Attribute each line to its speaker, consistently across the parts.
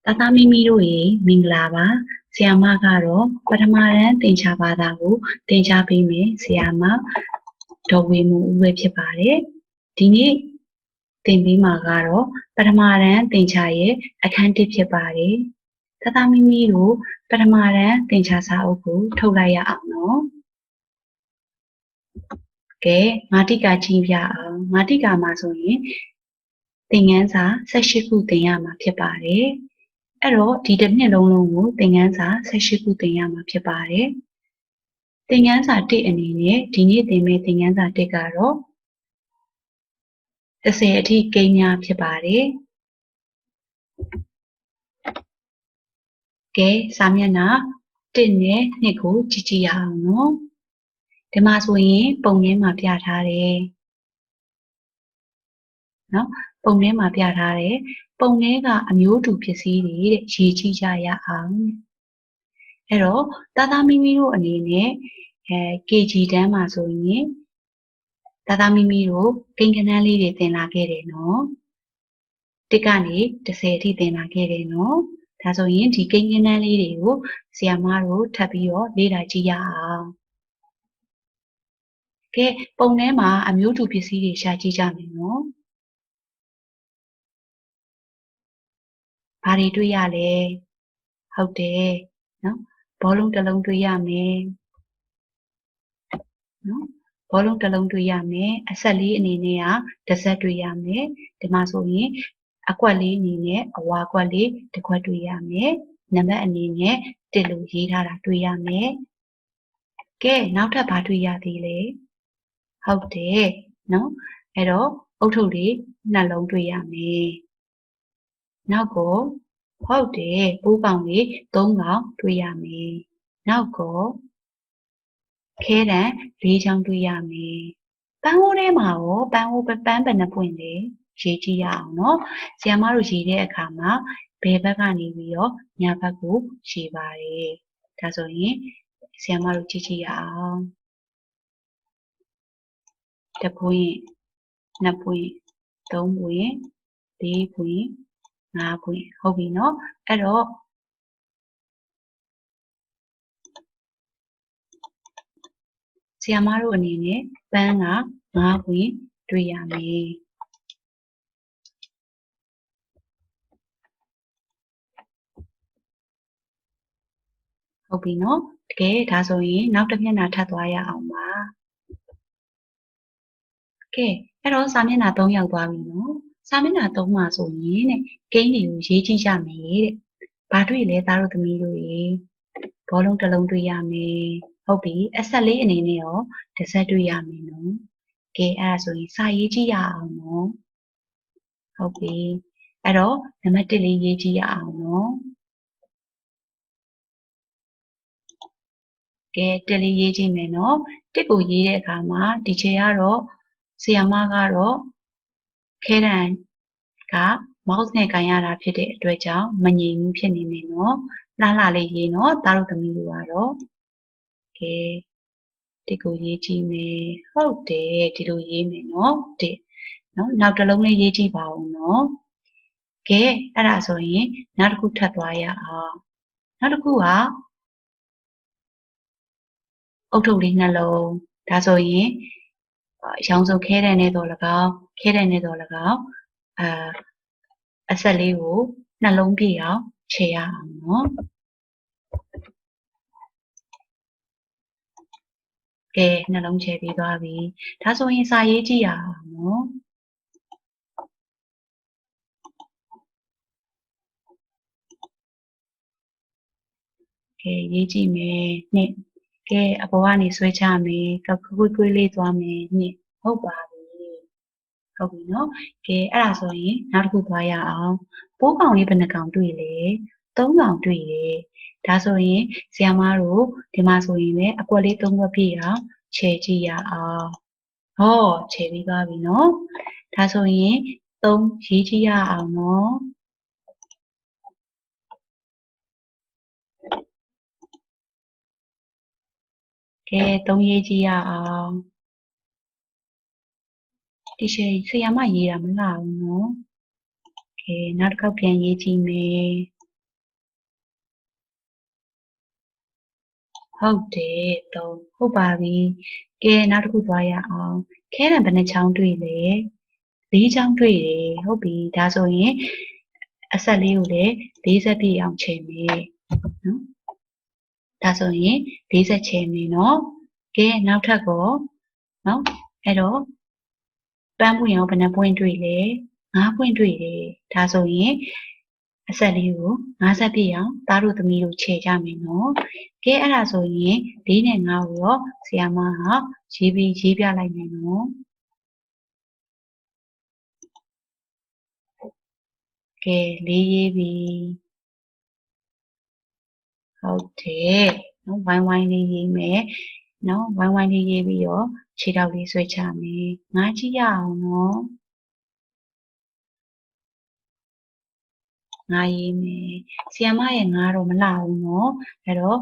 Speaker 1: သားမိမိတို့ရေမင်္ဂလာပါဆရာမကတော့ပထမတန်းသင်္ချာဘာသာကိုသင်ကြားပေးမယ်ဆရာမဒေါ်ဝေမူဦးပဲဖြစ်ပါတယ်ဒီနေ့သင်ပေးမှာကတော့ပထမတန်းသင်္ချာရဲ့အခန်း1ဖြစ်ပါတယ်သားမိမိတို့ပထမတန်းသင်္ချာစာအုပ်ကိုထုတ်လိုက်ရအောင်နော်ကဲမာတိကာကြည့်ပြအောင်မာတိကာမှာဆိုရင်သင်ခန်းစာ18ခုသင်ရမှာဖြစ်ပါတယ်အဲ့တော့ဒီတစ်နှစ်လုံးကိုသင်ခန်းစာ18ခုသင်ရမှာဖြစ်ပါတယ်သင်ခန်းစာ1အနေနဲ့ဒီနေ့သင်မယ့်သင်ခန်းစာ1ကတော့30အထိကိန်းများဖြစ်ပါတယ်ကဲစာမျက်နှာ1နဲ့2ကိုကြည့်ကြည့်ရအောင်နော်ဒီမှာဆိုရင်ပုံထဲမှာပြထားတယ်နော်ပုံထဲမှာပြထားတယ်ပုံထဲကအမျိုးတူပစ္စည်းတွေတဲ့ရေးကြည့်ကြရအောင်အဲ့တော့သားမိမိတို့အနေနဲ့KG တန်းမှာဆိုရင်သားမိမိတို့ကိန်းဂဏန်းလေးတွေသင်လာခဲ့တယ်နော်1ကနေ30အထိသင်လာခဲ့တယ်နော်ဒါဆိုရင်ဒီကိန်းဂဏန်းလေးတွေကိုဆရာမတို့ထပ်ပြီးတော့လေ့လာကြည့်ရအောင်ကဲပုံထဲမှာအမျိုးတူပစ္စည်းတွေရှာကြည့်ကြမယ်နော်ဘာတွေတွေ့ရလဲဟုတ်တယ်နော်ဘောလုံးတစ်လုံးတွေ့ရမယ်နော်ဘောလုံးတစ်လုံးတွေ့ရမယ်အဆက်လေးအနေနဲ့ကတစ်ဆက်တွေ့ရမယ်ဒီမှာဆိုရင်အကွက်လေးအနေနဲ့အဝါကွက်လေးတစ်ခွက်တွေ့ရမယ်နံပါတ်အနေနဲ့1လို့ရေးထားတာတွေ့ရမယ်ကဲနောက်ထပ်ဘာတွေ့ရသေးလဲဟုတ်တယ်နော်အဲ့တော့အုတ်ထုပ်လေးနှလုံးတွေ့ရမယ်နောက်ကိုဟုတ်တယ်ပိုးကောင်လေး3ကောင်တွေ့ရမယ်နောက်ကိုခဲတံ4ချောင်းတွေ့ရမယ်ပန်းဟိုးထဲမှာရောပန်းဟိုးပန်းဘယ်နှပွင့်လဲရေးကြည့်ရအောင်နော်ဆရာမတို့ရေးတဲ့အခါမှာဘယ်ဘက်ကနေပြီးတော့ညာဘက်ကိုရေးပါတယ်ဒါဆိုရင်ဆရာမတို့ကြည့်ကြည့်ရအောင်1ပွင့်2ပွင့်3ပွင့်4ပွင့်5ပွင့်ဟုတ်ပြီနော်အဲ့တော့ဆရာမတို့အနေနဲ့ပန်းက5ပွင့်တွေ့ရမယ်ဟုတ်ပြီနော်တကယ်ဒါဆိုရင်နောက်တစ်မျက်နှာထပ်သွားရအောင်ပါကဲအဲ့တော့စာမျက်နှာ3ရောက်သွားပြီနော်စာမျက်နှာ3မှာဆိုရင်တဲ့ကိန်းတွေကိုရေးကြည့်ကြမယ်တဲ့ဘာတွေ့လဲသားတို့သမီးတို့ရေဘောလုံးတစ်လုံးတွေ့ရမယ်ဟုတ်ပြီအဆက်လေးအနေနဲ့ရောတစ်ဆက်တွေ့ရမယ်နော်ကဲအဲ့ဒါဆိုရင်စာရေးကြည့်ရအောင်နော်ဟုတ်ပြီအဲ့တော့နံပါတ်1လေးရေးကြည့်ရအောင်နော်ကဲ1လေးရေးကြည့်မယ်နော်1ကိုရေးတဲ့အခါမှာဒီချိန်ကတော့ဆရာမကတော့ခဲတံက mouse နဲ့ကန်ရတာဖြစ်တဲ့အတွက်ကြောင့်မငြိမ်ဘူးဖြစ်နေမယ်နော်လှလှလေးရေးနော်သားတို့သမီးတို့ကတော့ကဲဒီကိုရေးကြည့်မယ်ဟုတ်တယ်ဒီလိုရေးမယ်နော်ဒီနော်နောက်တစ်လုံးလေးရေးကြည့်ပါဦးနော်ကဲအဲ့ဒါဆိုရင်နောက်တစ်ခုထပ်သွားရအောင်နောက်တစ်ခုကအုတ်ထုပ်လေးနှလုံးဒါဆိုရင်ရောင်စုံခဲတဲ့နဲ့တော့၎င်းခဲတဲ့နဲ့တော့၎င်းအဆက်လေးကိုနှလုံးပြည့်အောင်ခြေရအောင်နော်ကဲနှလုံးခြေပြီးသွားပြီဒါဆိုရင်စာရေးကြည့်ရအောင်နော်ကဲရေးကြည့်မယ်နှစ်ကဲအပေါ်ကနေဆွဲချမယ်ခွေးခွေးလေးသွားမယ်နှစ်ဟုတ်ပါပြီဟုတ်ပြီနော်ကဲအဲ့ဒါဆိုရင်နောက်တစ်ခုသွားရအောင်ပိုးကောင်လေးဘယ်နှကောင်တွေ့လဲ3ကောင်တွေ့တယ်ဒါဆိုရင်ဆရာမတို့ဒီမှာဆိုရင်လည်းအကွက်လေး3ခွက်ပြည့်အောင်ခြေကြည့်ရအောင်ဟောခြေပြီးသွားပြီနော်ဒါဆိုရင်3ရေးကြည့်ရအောင်နော်ကဲ3ရေးကြည့်ရအောင်ဒီဆရာမရေးတာမလားဘူးနော်ကဲနောက်တစ်ခေါက်ပြန်ရေးကြည့်မယ် ဟုတ်တယ်3ဟုတ်ပါပြီကဲနောက်တစ်ခုသွားရအောင်ခဲတံဘယ်နှချောင်းတွေ့လဲ4ချောင်းတွေ့တယ်ဟုတ်ပြီဒါဆိုရင်အဆက်လေးကိုလည်း40ပြည့်အောင်ချိန်မယ်နော်ဒါဆိုရင်40ချိန်မယ်နော်ကဲနောက်ထပ်ကောနော်အဲ့တော့ပန်းပွင့်ရောဘယ်နှပွင့်တွေ့လဲ5ပွင့်တွေ့တယ်ဒါဆိုရင်အဆက်လေးကို50ပြည့်အောင်သားတို့သမီးတို့ခြေကြမယ်နော်ကဲအဲ့ဒါဆိုရင်4နဲ့5ကိုတော့ဆရာမကရေးပြလိုက်မယ်နော်ကဲ4ရေးပြီဟုတ်တယ်နော်ဝိုင်းဝိုင်းလေးရေးမယ်နော်ဝိုင်းဝိုင်းလေးရေးပြီးတော့ခြေထောက်လေးဆွဲချမယ်5ကြည့်ရအောင်နော်5ရေးမယ်ဆီယမရဲ့5တော့မလှဘူးနော်အဲ့တော့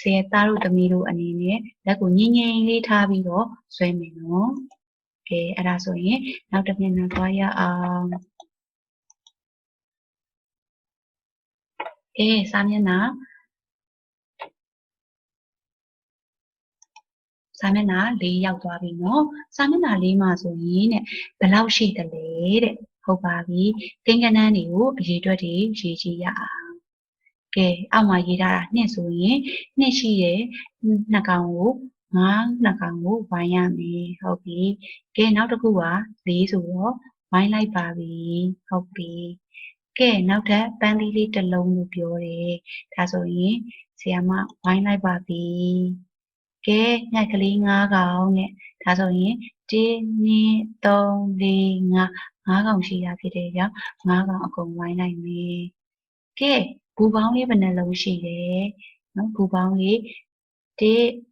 Speaker 1: ဆရာသားတို့သမီးတို့အနေနဲ့လက်ကိုငြိမ်ငြိမ်လေးထားပြီးတော့ဆွဲမယ်နော်ကဲအဲ့ဒါဆိုရင်နောက်တစ်မျက်နှာသွားရအောင်စာမျက်နှာ4ရောက်သွားပြီနော်စာမျက်နှာ4မှာဆိုရင်တဲ့ဘယ်လောက်ရှိသလဲတဲ့ဟုတ်ပါပြီကိန်းဂဏန်းတွေကိုအရေအတွက်တွေရေးကြည့်ရအောင်ကဲအောက်မှာရေးထားတာ2ဆိုရင်2ရှိရဲ့2ကောင်ကို2ကောင်ကိုဝိုင်းရမယ်ဟုတ်ပြီကဲနောက်တစ်ခုက4ဆိုတော့ဝိုင်းလိုက်ပါပြီဟုတ်ပြီကဲနောက်ထပ်ပန်းသီးလေးတစ်လုံးလို့ပြောတယ်ဒါဆိုရင်ဆရာမဝိုင်းလိုက်ပါပြီကဲငှက်ကလေး9ကောင်နဲ့ဒါဆိုရင်1 2 3 4 5ကောင်ရှိတာဖြစ်တဲ့ကြောင့်5ကောင်အကုန်ဝိုင်းလိုက်မယ်ကဲဘူပေါင်းလေးဘယ်နှလုံးရှိလဲနော်ဘူပေါင်းလေး1 2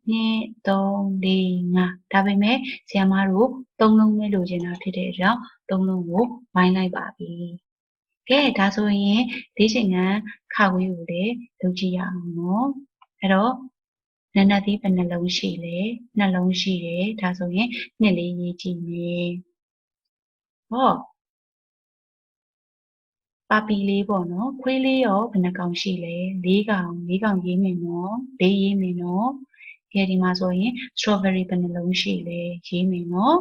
Speaker 1: 3 4 5ဒါပေမဲ့ဆရာမတို့3လုံးပဲလိုချင်တာဖြစ်တဲ့ကြောင့်3လုံးကိုဝိုင်းလိုက်ပါပြီကဲဒါဆိုရင်၄ချိန်ကခါဝေးကိုလည်းလုပ်ကြည့်ရအောင်နော်အဲ့တော့နနသီးဘယ်နှလုံးရှိလဲနှလုံးရှိတယ်ဒါဆိုရင်နှစ်လေးရေးကြည့်မယ်ဟောပါပီလေးပေါ့နော်ခွေးလေးရောဘယ်နှကောင်ရှိလဲ4ကောင်ရေးမယ်နော်4ရေးမယ်နော်ကဲဒီမှာဆိုရင် strawberry ဘယ်နှလုံးရှိလဲရေးမယ်နော်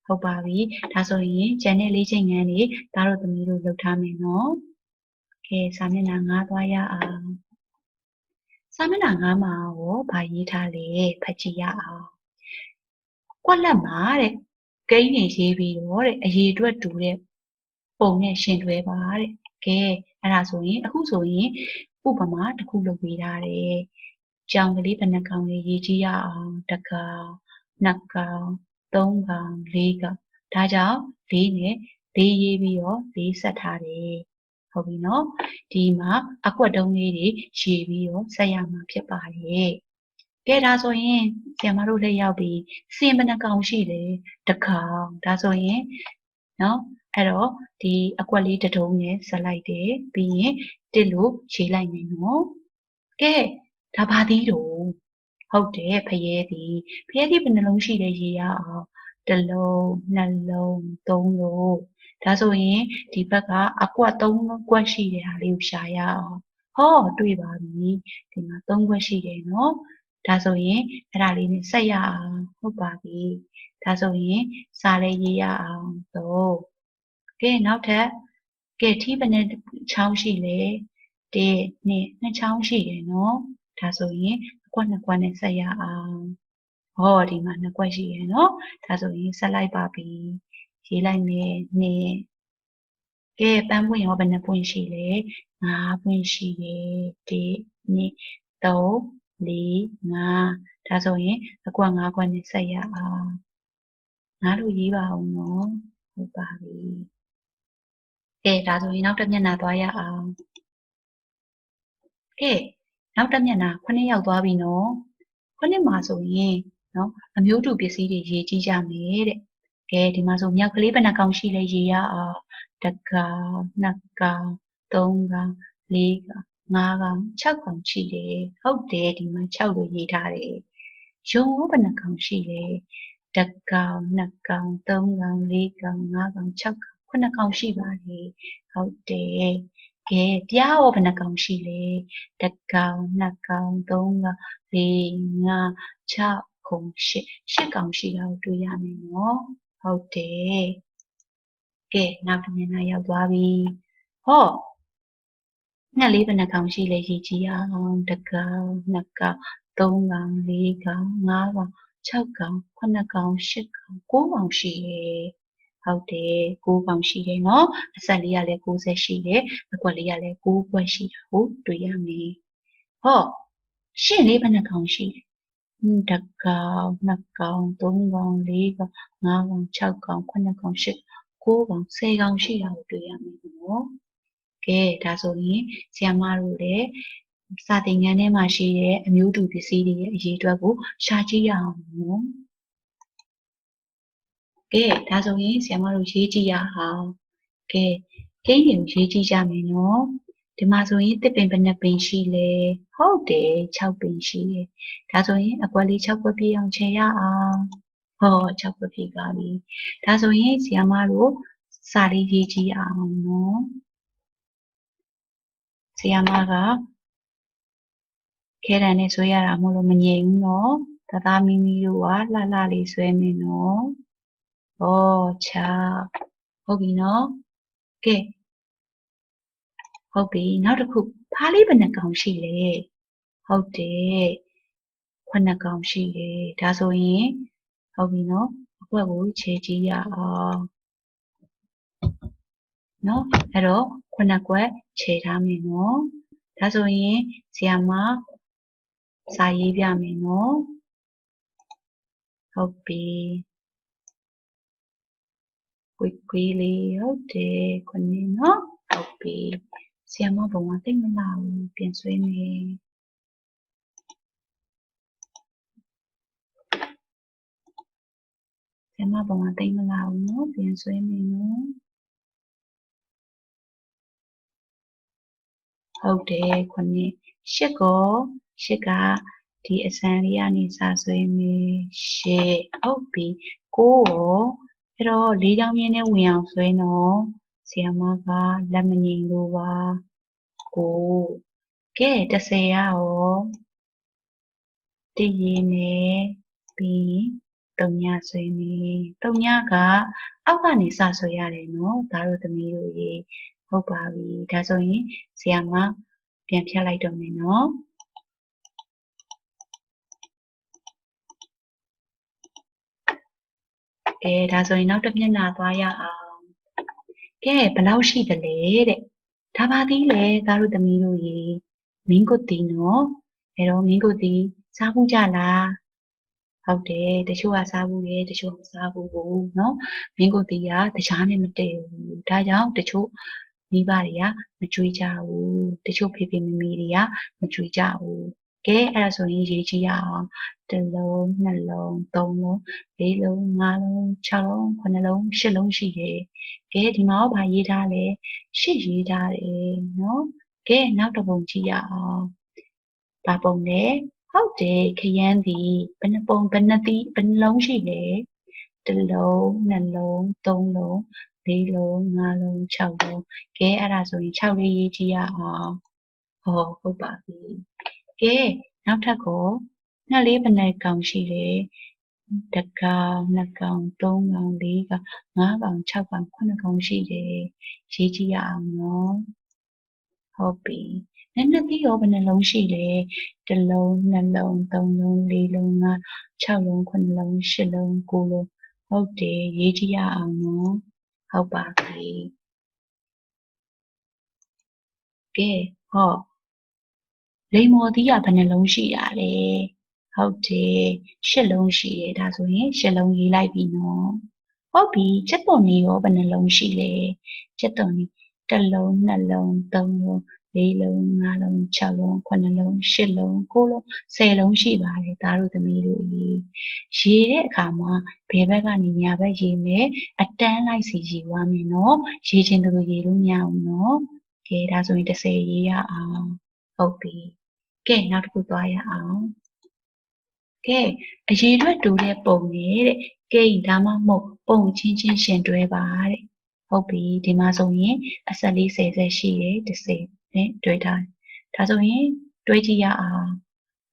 Speaker 1: ဟုတ်ပါပြီဒါဆိုရင်ကျန်တဲ့၄ချိန်ငန်းတွေဒါတို့သမီးတို့လုပ်ထားမယ်နော်ကဲစာမျက်နှာ9သွားရအောင်စာမျက်နှာ9မှာရောဗာရေးထားလဲဖတ်ကြည့်ရအောင်ကွက်လက်မှာတဲ့ကိန်းနေရေးပြီးတော့တဲ့အရေးအတွက်တူတဲ့ပုံနဲ့ရှင်တွဲပါတဲ့ကဲအဲ့ဒါဆိုရင်အခုဆိုရင်ဥပမာတစ်ခုလုပ်ပေးထားတယ်ကြောင်ကလေးဘယ်နှကောင်လေးရေးကြည့်ရအောင်တစ်ကောင်နှစ်ကောင်3ကောင်4ကောင်ဒါကြောင့်4နဲ့4ရေးပြီးတော့4ဆက်ထားတယ်ဟုတ်ပြီနော်ဒီမှာအကွက်တုံးလေးတွေရေးပြီးတော့ဆက်ရမှာဖြစ်ပါတယ်ကဲဒါဆိုရင်ဆရာမတို့လက်ရောက်ပြီးစင်ဘယ်နှကောင်ရှိလဲတစ်ကောင်ဒါဆိုရင်နော်အဲ့တော့ဒီအကွက်လေးတစ်တုံးနဲ့ဆက်လိုက်တယ်ပြီးရင်တစ်လို့ရေးလိုက်မယ်နော်ကဲဒါဘာသီးတော့ဟုတ်တယ်ဖရဲသီးဘယ်နှလုံးရှိလဲရေးရအောင်တစ်လုံးနှစ်လုံးသုံးလုံးဒါဆိုရင်ဒီဘက်ကအကွက်3ကွက်ရှိတဲ့ဟာလေးကိုရှာရအောင်ဟောတွေ့ပါပြီဒီမှာ3ကွက်ရှိတယ်နော်ဒါဆိုရင်အဲ့ဒါလေးနဲ့ဆက်ရအောင်ဟုတ်ပါပြီဒါဆိုရင်စာလေးရေးရအောင်တော့ကဲနောက်ထပ်ကဲထီးဘယ်နှချောင်းရှိလဲ1 2 2ချောင်းရှိတယ်နော်ဒါဆိုရင်အကွက်2ကွက်နဲ့ဆက်ရအောင်ဟောဒီမှာ2ကွက်ရှိရယ်နော်ဒါဆိုရင်ဆက်လိုက်ပါပြီရေးလိုက်မယ်2ကဲပန်းပွင့်ရောဘယ်နှပွင့်ရှိလဲ5ပွင့်ရှိတယ်1 2 3 4 5ဒါဆိုရင်အကွက်5ကွက်နဲ့ဆက်ရအောင်5လို့ရေးပါအောင်နော်ဟုတ်ပါပြီကဲဒါဆိုရင်နောက်တစ်မျက်နှာသွားရအောင်ကဲနောက်တစ်မျက်နှာ9ရောက်သွားပြီနော်9မှာဆိုရင်နော်အမျိုးတူပစ္စည်းတွေရေးကြည့်ကြမယ်တဲ့ကဲဒီမှာဆိုမြောက်ကလေးဘယ်နှကောင်ရှိလဲရေးရအောင်တစ်ကောင်နှစ်ကောင်သုံးကောင်လေးကောင်5ကောင်6ကောင်ရှိတယ်ဟုတ်တယ်ဒီမှာ6လို့ရေးထားတယ်ရုံရောဘယ်နှကောင်ရှိလဲတစ်ကောင်နှစ်ကောင်သုံးကောင်လေးကောင်5ကောင်6ကောင်9ကောင်ရှိပါတယ်ဟုတ်တယ်က ကဲပြားရောဘယ်နှကောင်ရှိလဲတစ်ကောင်နှစ်ကောင်သုံးကောင်လေးငါး6ခု8ကောင်ရှိတာကိုတွေ့ရမယ်နော်ဟုတ်တယ်ကဲနောက်တစ်မျက်နှာရောက်သွားပြီဟောငှက်လေးဘယ်နှကောင်ရှိလဲရေးကြည့်အောင်တစ်ကောင်နှစ်ကောင်သုံးကောင်လေးကောင်ငါးကောင်6ကောင်9ကောင်10ကောင်9ကောင်ရှိတယ်ဟုတ်တယ်9ကောင်ရှိတယ်နော်အဆက်လေးကလည်း90ရှိတယ်အကွက်လေးကလည်း9ကွက်ရှိတာကိုတွေ့ရမယ်ဟောရှင့်လေးဘယ်နှကောင်ရှိလဲတစ်ကောင်နှစ်ကောင်သုံးကောင်လေးကောင်ငါးကောင်6ကောင်9ကောင်10ကောင်10ကောင်ရှိတာကိုတွေ့ရမယ်နော်ကဲဒါဆိုရင်ဆရာမတို့လည်းစာသင်ခန်းထဲမှာရှိတဲ့အမျိုးတူပစ္စည်းတွေရဲ့အရေးအတွက်ကိုရှာကြည့်ရအောင်နော်ကဲဒါဆိုရင်ဆရာမတို့ရေးကြည့်ရအောင်ကဲကိန်းတွေကိုရေးကြည့်ကြမယ်နော်ဒီမှာဆိုရင်တစ်ပင်ဘယ်နှပင်ရှိလဲဟုတ်တယ်6ပင်ရှိတယ်ဒါဆိုရင်အကွက်လေး6ကွက်ပြည့်အောင်ခြေရအောင်ဟော6ကွက်ပြည့်ပါပြီဒါဆိုရင်ဆရာမတို့စာလေးရေးကြည့်အောင်နော်ဆရာမကခဲတံနဲ့ဆွဲရတာမို့လို့မငြိမ်ဘူးနော်သားမိမိတို့ကလှလှလေးဆွဲမယ်နော်ဟောချဟုတ်ပြီနော်ကဲဟုတ်ပြီနောက်တစ်ခုဖားလေးဘယ်နှကောင်ရှိလဲဟုတ်တယ်9ကောင်ရှိတယ်ဒါဆိုရင်ဟုတ်ပြီနော်အကွက်ကိုခြေကြည့်ရအောင်နော်အဲ့တော့9ကွက်ခြေထားမယ်နော်ဒါဆိုရင်ဆရာမစာရေးပြမယ်နော်ဟုတ်ပြီကွေးလေးဟုတ်တယ်ခုနှစ်နော်ဟုတ်ပြီဆရာမဘုံကသိမလားဘူးပြန်ဆွေးမယ်ဆရာမဘုံကသိမလားဘူးနော်ပြန်ဆွေးမယ်နော်ဟုတ်တယ်ခုနှစ်8ကို8ကဒီအစမ်းလေးကနေစဆွေးမယ်8ဟုတ်ပြီ9ကိုအဲ့တော့4ချောင်းမြင်းနဲ့ဝင်အောင်ဆွဲနော်ဆရာမကလက်မငြိမ်လို့ပါ9ကဲ30ရောတည်ရည်နဲ့ပြီး3ညဆွေးမယ်3ညကအောက်ကနေစဆွဲရတယ်နော်ဒါတို့သမီးတို့ရေဟုတ်ပါပြီဒါဆိုရင်ဆရာမပြန်ဖြတ်လိုက်တော့မယ်နော်ဒါဆိုရင်နောက်တစ်မျက်နှာသွားရအောင်ကဲဘယ်လောက်ရှိသလဲတဲ့ဒါပါသေးလေသားတို့သမီးတို့ရေမင်းကိုတီနော်အဲ့တော့မင်းကိုတီစားဘူးကြလားဟုတ်တယ်တချို့ကစားဘူးလေတချို့မစားဘူးနော်မင်းကိုတီကတရားနဲ့မတည့်ဘူးဒါကြောင့်တချို့မိဘတွေကမကြွေးကြဘူးတချို့ဖေဖေမမေတွေကမကြွေးကြဘူးကဲအဲ့ဒါဆိုရင်ရေးကြည့်ရအောင်1လုံး2လုံး3လုံး4လုံး5လုံး6လုံး9လုံး10လုံးရှိတယ်ကဲဒီမှာတော့ဗာရေးထားလဲ10ရေးထားတယ်နော်ကဲနောက်တစ်ပုံကြည့်ရအောင်ဗာပုံလဲဟုတ်တယ်ခရမ်းသည်ဘယ်နှပုံဘယ်နှသီးဘယ်နှလုံးရှိလဲ1လုံး2လုံး3လုံး4လုံး5လုံး6လုံးကဲအဲ့ဒါဆိုရင်6လေးရေးကြည့်ရအောင်ဟောဟုတ်ပါပြီကဲနောက်ထပ်ကိုငှက်လေးဘယ်နှကောင်ရှိလဲတစ်ကောင်နှစ်ကောင်သုံးကောင်လေးကောင်5ကောင်6ကောင်9ကောင်ရှိတယ်ရေးကြည့်ရအောင်နော်ဟုတ်ပြီလက်နှစ်သီးရောဘယ်နှလုံးရှိလဲ1လုံး2လုံး3လုံး4လုံး5 6လုံး9လုံး10လုံး9လုံးဟုတ်တယ်ရေးကြည့်ရအောင်နော်ဟုတ်ပါပြီကဲဟောလိမ္မော်သီးကဘယ်နှလုံးရှိတာလဲဟုတ်တယ်10လုံးရှိတယ်ဒါဆိုရင်10လုံးရေးလိုက်ပြီနော်ဟုတ်ပြီချက်သွန်လေးရောဘယ်နှလုံးရှိလဲချက်သွန်လေး1လုံး2လုံး3လုံး4လုံး5လုံး6လုံး9လုံး10လုံး9လုံး10လုံးရှိပါတယ်ဒါတို့သမီးတို့ရေးတဲ့အခါမှာဘယ်ဘက်ကနေညာဘက်ရေးမယ်အတန်းလိုက်စီရေးသွားမယ်နော်ရေးချင်းတို့ရေးလို့မရဘူးနော်ကဲဒါဆိုရင်30ရေးရအောင်ဟုတ်ပြီကဲနောက်တစ်ခုသွားရအောင်ကဲအရေးအတွက်တူတဲ့ပုံနဲ့တဲ့ကဲဒါမှမဟုတ်ပုံချင်းချင်းရှင်တွဲပါတဲ့ ဟုတ်ပြီဒီမှာဆိုရင်အဆက်လေး10ဆက်ရှိတယ်10နဲ့တွေ့ထားတယ်ဒါဆိုရင်တွေးကြည့်ရအောင်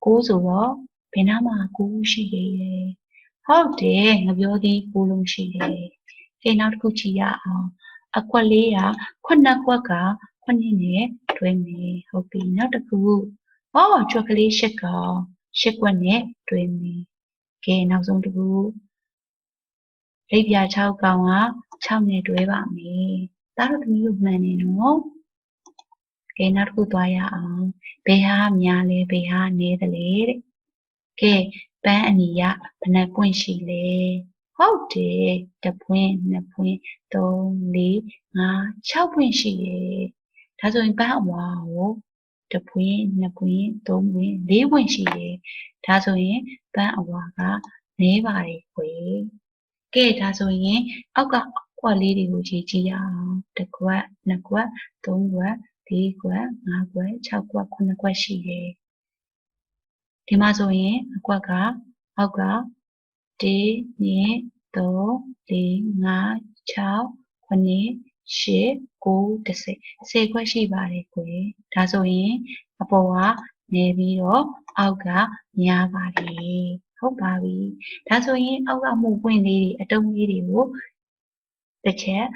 Speaker 1: 9ဆိုတော့ဘယ်နာမှာ9ရှိတယ်ဟုတ်တယ်ငပြောသည်9လုံးရှိတယ်ကဲနောက်တစ်ခုကြည့်ရအောင်အကွက်လေးက9ကွက်က9နဲ့တွဲမယ်ဟုတ်ပြီနောက်တစ်ခုချွက်ကလေး10ကောင်10ကွက်နဲ့တွဲမယ်ကဲနောက်ဆုံးတစ်ခုလိပ်ပြ6ကောင်က6နဲ့တွဲပါမယ်ဒါတော့သမီးတို့မှန်နေနော်ကဲနောက်တစ်ခုသွားရအောင်ဘယ်ဟာများလဲဘယ်ဟာနည်းတယ်လဲတဲ့ကဲပန်းအနီကဘယ်နှပွင့်ရှိလဲဟုတ်တယ်1ပွင့်2ပွင့်3 4 5 6ပွင့်ရှိတယ်ဒါဆိုရင်ပန်းအဝါကို1ပွင့်2ပွင့်3ပွင့်4ပွင့်ရှိတယ်ဒါဆိုရင်ပန်းအဝါကနည်းပါတယ်ကွယ်ကဲဒါဆိုရင်အောက်ကကွက်လေးတွေကိုကြည့်ကြည့်ရအောင်1ကွက်2ကွက်3ကွက်4ကွက်5ကွက်6ကွက်9ကွက်ရှိတယ်ဒီမှာဆိုရင်အကွက်ကအောက်က1 2 3 4 5 6 9 8 9 10ခွက်ရှိပါတယ်ကွယ်ဒါဆိုရင်အပေါ်ကနေပြီးတော့အောက်ကများပါတယ်ဟုတ်ပါပြီဒါဆိုရင်အောက်ကမှုပွင့်လေးတွေအတုံးလေးတွေကိုတစ်ချက်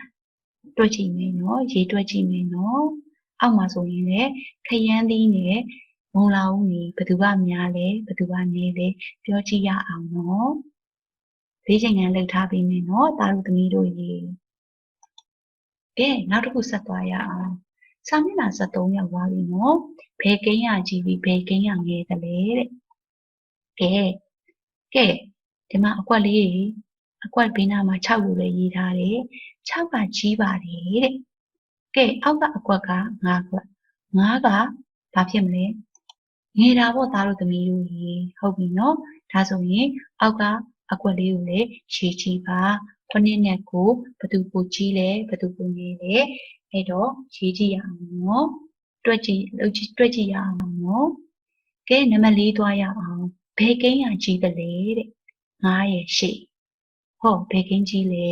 Speaker 1: တွက်ကြည့်မယ်နော်ရေးတွက်ကြည့်မယ်နော်အောက်မှာဆိုရင်လည်းခရမ်းသီးနဲ့မုံလာဦးနေဘယ်သူကများလဲဘယ်သူကနည်းလဲပြောကြည့်ရအောင်နော်လေးချိန်ခံလှုပ်ထားပြီးမယ်နော်တာတို့သမီးတို့ရေကဲနောက်တစ်ခုဆက်သွားရအောင်စာမျက်နှာ73ရောက်သွားပြီနော်ဘယ်ကိန်းရကြီးပြီးဘယ်ကိန်းရငယ်တယ်လဲတဲ့ကဲဒီမှာအကွက်လေးအကွက်ဘေးနားမှာ6လို့လည်းရေးထားတယ်6ကကြီးပါတယ်တဲ့ကဲအောက်ကအကွက်က5ကွက်5ကဘာဖြစ်မလဲငယ်တာပေါ့သားတို့သမီးတို့ရေဟုတ်ပြီနော်ဒါဆိုရင်အောက်ကအကွက်လေးကိုလည်းရှည်ကြည့်ပါ9နဲ့9ဘယ်သူပိုကြီးလဲဘယ်သူပိုငယ်လဲအဲ့တော့ရေးကြည့်ရအောင်နော်တွက်ကြည့်ရအောင်နော်ကဲနံပါတ်4သွားရအောင်ဘယ်ကိန်းရကြီးတယ်လဲတဲ့9ရဲ့8ဟောဘယ်ကိန်းကြီးလဲ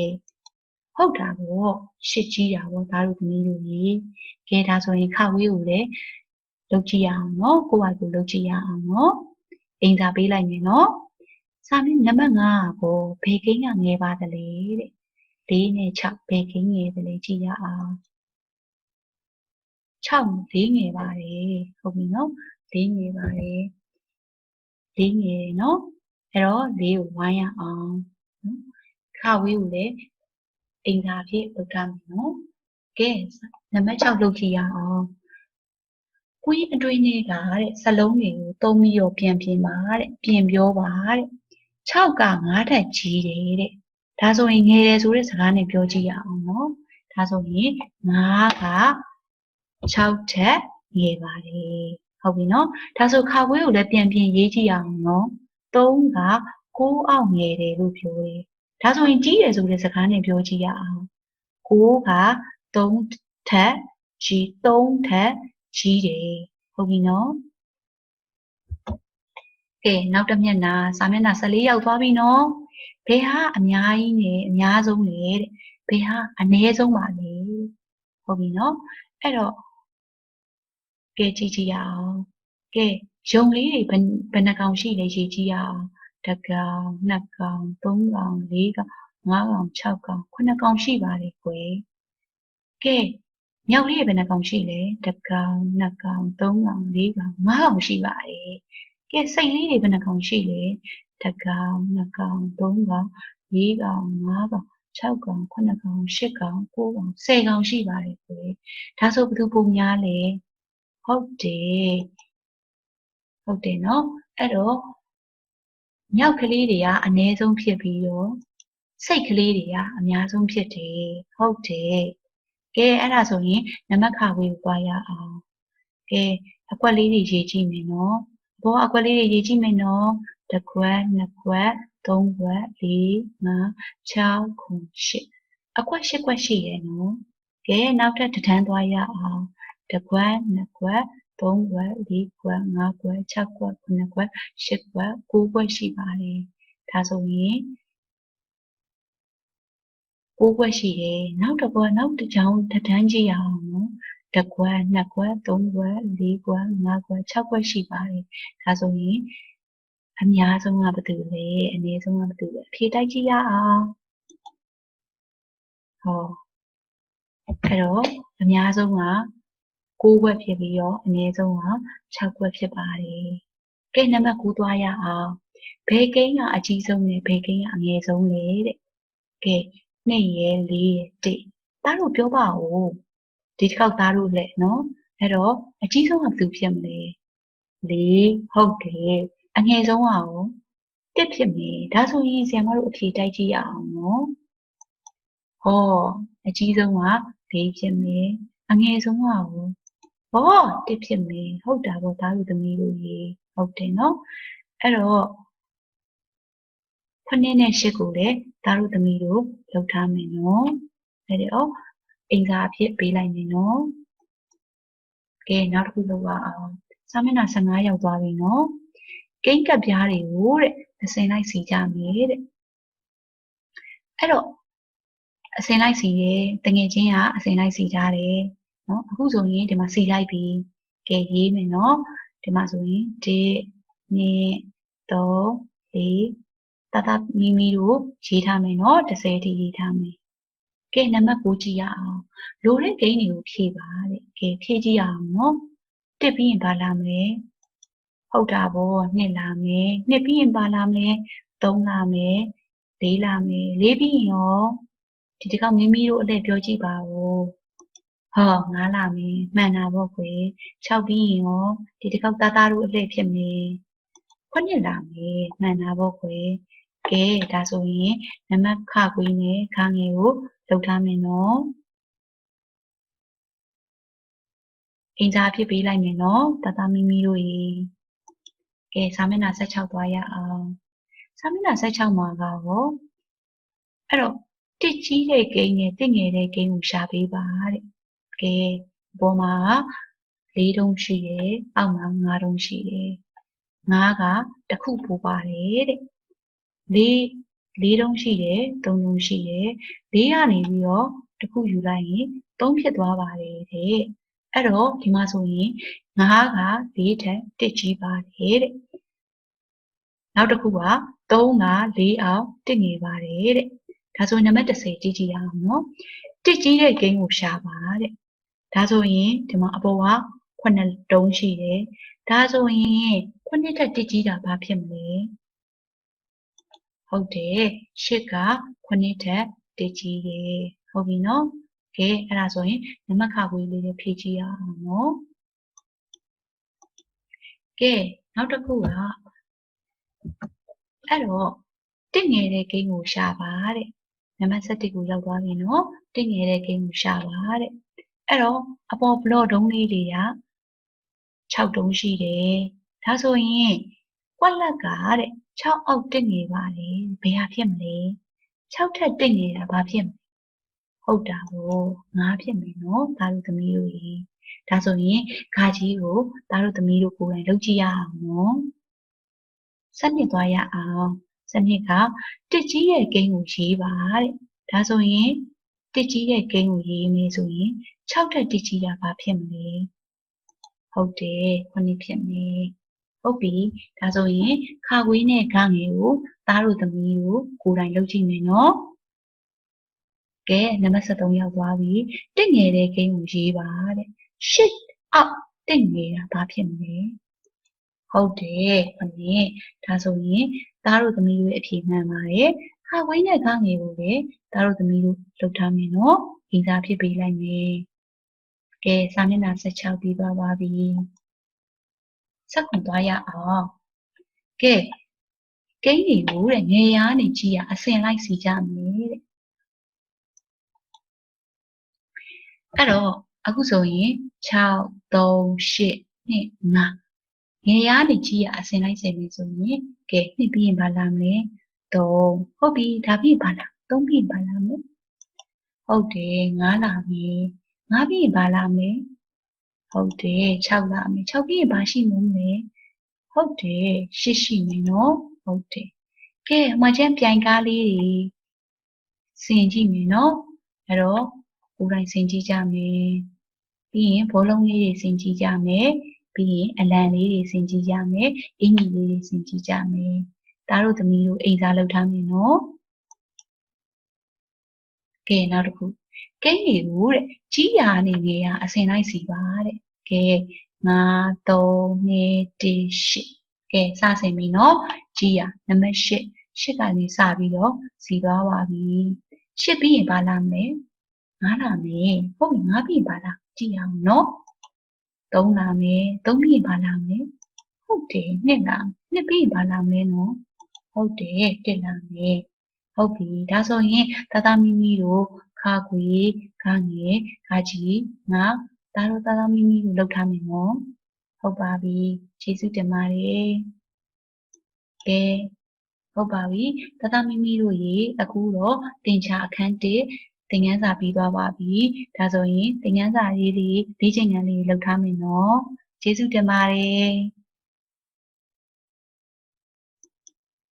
Speaker 1: ဟုတ်တာပေါ့8ကြီးတာပေါ့ဒါတို့သမီးတို့ရေကဲဒါဆိုရင်ခဝေးကိုလည်းလုပ်ကြည့်ရအောင်နော်ကိုယ့်ဟာကိုယ်လုပ်ကြည့်ရအောင်နော်အင်္ဂါပေးလိုက်မယ်နော်စာမျက်နံပါတ်5ကိုဘယ်ကိန်းကငယ်ပါတယ်တဲ့4နဲ့6ဘယ်ကိန်းငယ်တယ်လဲကြည့်ရအောင်6 4ငယ်ပါတယ်ဟုတ်ပြီနော်4ငယ်ပါတယ်4ငယ်နော်အဲ့တော့4ကိုဝိုင်းရအောင်ခဝေးကိုလည်းအင်္ဂါဖြစ်လုပ်ထားမယ်နော်ကဲနံပါတ်6လုပ်ကြည့်ရအောင်ကွင်းအတွင်းလေးကတဲ့စလုံးတွေကိုသုံးပြီးတော့ပြန်ပြင်ပါတဲ့ပြင်ပြောပါတဲ့6က9ထက်ကြီးတယ်တဲ့ဒါဆိုရင်ငယ်တယ်ဆိုတဲ့စကားနဲ့ပြောကြည့်ရအောင်နော်ဒါဆိုရင်9က6ထက်ငယ်ပါတယ်ဟုတ်ပြီနော်ဒါဆိုခါခွေးကိုလည်းပြန်ပြင်ရေးကြည့်ရအောင်နော်3က9အောက်ငယ်တယ်လို့ပြောတယ်ဒါဆိုရင်ကြီးတယ်ဆိုတဲ့စကားနဲ့ပြောကြည့်ရအောင်9က3ထက်ကြီး3ထက်ကြီးတယ်ဟုတ်ပြီနော်ကဲနောက်တစ်မျက်နှာစာမျက်နှာ14ရောက်သွားပြီနော်ဘယ်ဟာအများကြီးနဲ့အများဆုံးလဲတဲ့ဘယ်ဟာအနည်းဆုံးပါလဲဟုတ်ပြီနော်အဲ့တော့ကဲကြည့်ကြည့်ရအောင်ကဲရုံလေးတွေဘယ်နှကောင်ရှိလဲရေးကြည့်ရအောင်1ကောင်2ကောင်3ကောင်4ကောင်5ကောင်6ကောင်9ကောင်ရှိပါတယ်ကွယ်ကဲမြောက်လေးဘယ်နှကောင်ရှိလဲ1ကောင်2ကောင်3ကောင်4ကောင်5ကောင်ရှိပါတယ်ကဲစိတ်လေးတွေဘယ်နှကောင်ရှိလဲ1ကောင်2ကောင်3ကောင်4ကောင်5ကောင်6ကောင်9ကောင်10ကောင်9ကောင်10ကောင်ရှိပါတယ်ကွယ်ဒါဆိုဘယ်သူပုံများလဲဟုတ်တယ်နော်အဲ့တော့မြောက်ကလေးတွေကအနည်းဆုံးဖြစ်ပြီးတော့စိတ်ကလေးတွေကအများဆုံးဖြစ်တယ်ဟုတ်တယ်ကဲအဲ့ဒါဆိုရင်နံပါတ်ခါဝေးကိုသွားရအောင်ကဲအကွက်လေးတွေရေးကြည့်မယ်နော်ဘောအကွက်လေးတွေရေးကြည့်မယ်နော်1ကွက်2ကွက်3ကွက်4 5 6 8အကွက်8ကွက်ရှိတယ်နော်ကဲနောက်ထပ်တစ်ထန်းသွားရအောင်1ကွက်2ကွက်3ကွက်4ကွက်5ကွက်6ကွက်9ကွက်10ကွက်9ကွက်ရှိပါတယ်ဒါဆိုရင် 6 ခွက်ရှိတယ်နောက်တစ်ခွက်နောက်တစ်ချောင်းတစ်တန်းကြည့်ရအောင်နော်တစ်ခွက်နှစ်ခွက်သုံးခွက်လေးခွက်ငါးခွက်6 ခွက်ရှိပါတယ်ဒါဆိုရင်အများဆုံးကဘယ်သူလဲအနည်းဆုံးကဘယ်သူလဲအဖြေတိုက်ကြည့်ရအောင်ဟောအဲ့တော့အများဆုံးက6 ခွက်ဖြစ်ပြီးတော့အနည်းဆုံးက6 ခွက်ဖြစ်ပါတယ်ကဲနံပါတ်9သွားရအောင်ဘယ်ကိန်းကအကြီးဆုံးလဲဘယ်ကိန်းကအငယ်ဆုံးလဲတဲ့ကဲ2ရယ်4ရယ်1သားတို့ပြောပါဦးဒီတစ်ခေါက်သားတို့လက်နော်အဲ့တော့အကြီးဆုံးကဘယ်သူဖြစ်မလဲ4ဟုတ်တယ်အငယ်ဆုံးကရော1ဖြစ်မယ်ဒါဆိုရင်ဆရာမတို့အဖြေတိုက်ကြည့်ရအောင်နော်ဟောအကြီးဆုံးက4ဖြစ်မယ်အငယ်ဆုံးကရောဟော1ဖြစ်မယ်ဟုတ်တာပေါ့သားတို့သမီးတို့ရေဟုတ်တယ်နော်အဲ့တော့9နဲ့10ကိုလည်းသားတို့သမီးတို့လောက်ထားမယ်နော်အဲ့တော့အင်္ဂါအဖြစ်ပေးလိုက်မယ်နော်ကဲနောက်တစ်ခုလုပ်ရအောင်စာမျက်နှာ15ရောက်သွားပြီနော်ကိန်းကပ်ပြားတွေကိုတဲ့အစင်လိုက်စီကြမယ်တဲ့အဲ့တော့အစင်လိုက်စီရဲတငယ်ချင်းကအစင်လိုက်စီကြတယ်နော်အခုဆိုရင်ဒီမှာစီလိုက်ပြီကဲရေးမယ်နော်ဒီမှာဆိုရင်1 2 3 4တမီမီတို့ရေးထားမယ်နော်30တိရေးထားမယ်ကဲနံပါတ်9ကြည့်ရအောင်လိုတဲ့ဂိမ်းတွေကိုဖြည့်ပါတဲ့ကဲဖြည့်ကြည့်ရအောင်နော်1ပြီးရင်ဘာလာမလဲဟုတ်တာပေါ့2လာမယ်2ပြီးရင်ဘာလာမလဲ3လာမယ်4လာမယ်4ပြီးရင်ရောဒီတစ်ခေါက်မိမိတို့အလှည့်ပြောကြည့်ပါဦးဟော9လာမယ်မှန်တာပေါ့ကွယ်6ပြီးရင်ရောဒီတစ်ခေါက်သားတို့အလှည့်ဖြစ်မယ်9လာမယ်မှန်တာပေါ့ကွယ်ကဲဒါဆိုရင်နံပါတ်ခကွေးနဲ့ခငယ်ကိုလုပ်ထားမယ်နော်အင်္ဂါဖြစ်ပေးလိုက်မယ်နော်တမီမီတို့ရေကဲစာမျက်နှာ16သွားရအောင်စာမျက်နှာ16မှာကရောအဲ့တော့တစ်ကြီးတဲ့ကိန်းနဲ့တစ်ငယ်တဲ့ကိန်းကိုရှာပေးပါတဲ့ကဲပေါ်မှာ4တုံးရှိတယ်အောက်မှာ5တုံးရှိတယ်5ကတစ်ခုပိုပါတယ်တဲ့4တုံးရှိတယ်3တုံးရှိတယ်4ကနေပြီးတော့တစ်ခုယူလိုက်ရင်3ဖြစ်သွားပါတယ်တဲ့အဲ့တော့ဒီမှာဆိုရင်5က4ထက်1ကြီးပါတယ်တဲ့နောက်တစ်ခုက3က4အောင်1ငယ်ပါတယ်တဲ့ဒါဆိုရင်နံပါတ်30ကြည့်ကြည့်ရအောင်နော်1ကြီးတဲ့ဂိမ်းကိုရှာပါတဲ့ဒါဆိုရင်ဒီမှာအပေါ်က9တုံးရှိတယ်ဒါဆိုရင်9ထက်1ကြီးတာဘာဖြစ်မလဲဟုတ်တယ်8က9ထက်1ကြီးတယ်ဟုတ်ပြီနော်ကဲအဲ့ဒါဆိုရင်နံပါတ်ခါခွေးလေးတွေဖြည့်ကြည့်ရအောင်နော်ကဲနောက်တစ်ခုကအဲ့တော့တစ်ငယ်တဲ့ဂိမ်းကိုရှာပါတဲ့နံပါတ်7ကိုရောက်သွားပြီနော်တစ်ငယ်တဲ့ဂိမ်းကိုရှာပါတဲ့အဲ့တော့အပေါ်ဘလော့တုံးလေးတွေက6တုံးရှိတယ်ဒါဆိုရင်ကွက်လက်ကတဲ့6အောက်တစ်ငယ်ပါလေဘယ်ဟာဖြစ်မလဲ6ထက်တစ်ငယ်တာဘာဖြစ်မလဲဟုတ်တာကို9ဖြစ်မယ်နော်သားတို့သမီးတို့ရေဒါဆိုရင်ခါကြီးကိုသားတို့သမီးတို့ကိုယ်တိုင်လုပ်ကြည့်ရအောင်နော်စနစ်သွားရအောင်စနစ်ကတစ်ကြီးရဲ့ဂိမ်းကိုရေးပါတဲ့ဒါဆိုရင်တစ်ကြီးရဲ့ဂိမ်းကိုရေးမယ်ဆိုရင်6ထက်တစ်ကြီးတာဘာဖြစ်မလဲဟုတ်တယ်9ဖြစ်မယ်ဟုတ်ပြီဒါဆိုရင်ခါခွေးနဲ့ခငယ်ကိုသားတို့သမီးတို့ကိုယ်တိုင်လုပ်ကြည့်မယ်နော်ကဲနံပါတ်73ရောက်သွားပြီတစ်ငယ်တဲ့ဂိမ်းကိုရေးပါတဲ့8အောက်တစ်ငယ်တာဘာဖြစ်မလဲဟုတ်တယ်9ဒါဆိုရင်သားတို့သမီးတို့ရဲ့အဖြေမှန်ပါတယ်ခါခွေးနဲ့ခငယ်ကိုလည်းသားတို့သမီးတို့လုပ်ထားမယ်နော်အင်္ဂါဖြစ်ပေးလိုက်မယ်ကဲစာမျက်နှာ16ပြီးသွားပါပြီဆက်ခွန်သွားရအောင်ကဲကိန်းတွေကိုတဲ့ငယ်ရာနေကြီးရအစင်လိုက်စီကြမယ်တဲ့အဲ့တော့အခုဆိုရင်6 3 8 2 5ငယ်ရာနေကြီးရအစင်လိုက်စီမယ်ဆိုရင်ကဲနှစ်ပြီးရင်ဘာလာမလဲ3ဟုတ်ပြီဒါပြီးရင်ဘာလာ3ပြီးရင်ဘာလာမလဲဟုတ်တယ်9လာပြီ9ပြီးရင်ဘာလာမလဲဟုတ်တယ်6လာမယ်6ပြီးရင်ဘာရှိမလဲဟုတ်တယ်8ရှိမယ်နော်ဟုတ်တယ်ကဲဟိုမှာကျန်ပြိုင်ကားလေးတွေ ဆင်ကြည့်မယ်နော်အဲ့တော့ကိုယ်တိုင်ဆင်ကြည့်ကြမယ်ပြီးရင်ဘောလုံးလေးတွေဆင်ကြည့်ကြမယ်ပြီးရင်အလံလေးတွေဆင်ကြည့်ကြမယ်အင်ကြီးလေးတွေဆင်ကြည့်ကြမယ်ဒါတို့သမီးတို့အိမ်စာလုပ်ထားမယ်နော်ကဲနောက်တစ်ခုကဲရီကိုတဲ့ကြီးရာအနေနဲ့ကအစင်လိုက်စီပါတဲ့ကဲ9 3 2 1 8ကဲစဆင်ပြီနော်ကြီးရာနံပါတ်8 8ကနေစပြီးတော့စီသွားပါပြီ8ပြီးရင်ဘာလာမလဲ9လာမယ်ဟုတ်ပြီ9ပြီးရင်ဘာလာကြည့်အောင်နော်3လာမယ်3ပြီးရင်ဘာလာမလဲဟုတ်တယ်2လာ2ပြီးရင်ဘာလာမလဲနော်ဟုတ်တယ်1လာမယ်ဟုတ်ပြီဒါဆိုရင်တမီမီတို့ခါခွေခါငယ်ခါကြီးငါဒါတို့တမီမီတို့လောက်ထားမယ်နော်ဟုတ်ပါပြီကျေးဇူးတင်ပါတယ်ကဲဟုတ်ပါပြီတမီမီတို့ရေအခုတော့တင်ချအခန်း1သင်ခန်းစာပြီးသွားပါပြီဒါဆိုရင်သင်ခန်းစာလေးတွေလေ့ကျင့်ခန်းလေးလောက်ထားမယ်နော်ကျေးဇူးတင်ပါတယ်